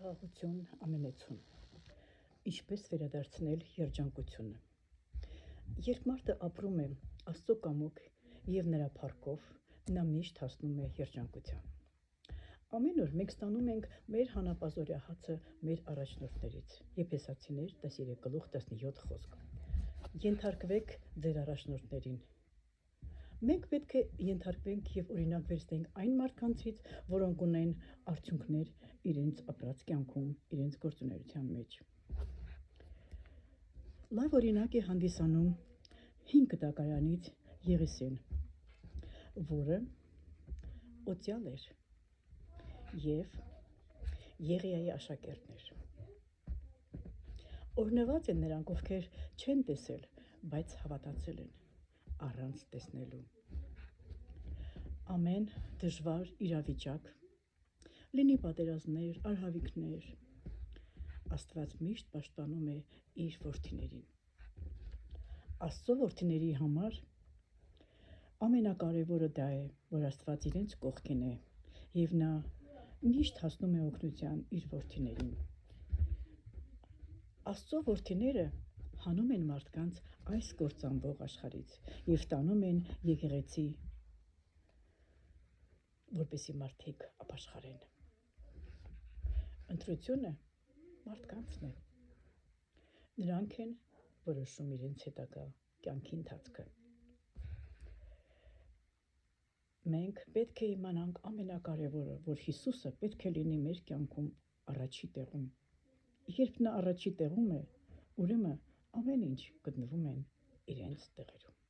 Խաղաղություն, ամենեցուն։ Ինչպես վերադարձնել երջանկությունը։ Երբ մարդը ապրում է Աստծո կամոք և նրա փառքով, նա միշտ հասնում է երջանկության։ Ամեն օր մենք ստանում ենք մեր հանապազօրյա հացը մեր առաջնորդներից։ Եփեսացիներ 3:17 խոսք։ Ենթարկվեք ձեր առաջնորդներին։ Մենք պետք է ենթարկվենք և օրինակ վերցնենք այն մարդկանցից, որոնք ունեն արդյունքներ իրենց ապրած կյանքում, իրենց գործունեության մեջ։ Լավ օրինակ է հանդիսանում 5 դակարանից Եղիսեն, որը օծյալ էր և Եղիայի աշակերտն էր։ Օրհնված են նրանք, ովքեր չեն տեսել, բայց հավատացել են առանց տեսնելու։ Ամեն դժվար իրավիճակ, լինի պատերազմներ, արհավիկներ, Աստված միշտ պաշտպանում է իր որդիներին։ Աստծո որդիների համար ամենակարևորը դա է, որ Աստված իրենց կողքին է և նա միշտ հասնում է օգնության իր որդիներին։ Աստծո որդիները հանում են մարդկանց այս կործանվող աշխարհից և տանում են եկեղեցի, որպեսզի մարդիկ ապաշխարեն։ Ընտրությունը մարդկանցն է։ Նրանք են որոշում իրենց հետագա կյանքի ընթացքը։ Մենք պետք է իմանանք ամենակարևորը, որ Հիսուսը պետք է լինի մեր կյանքում առաջի տեղում։ Երբ նա առաջի տեղում է, ուրեմն ամեն ինչ գտնվում են իրենց տեղերում։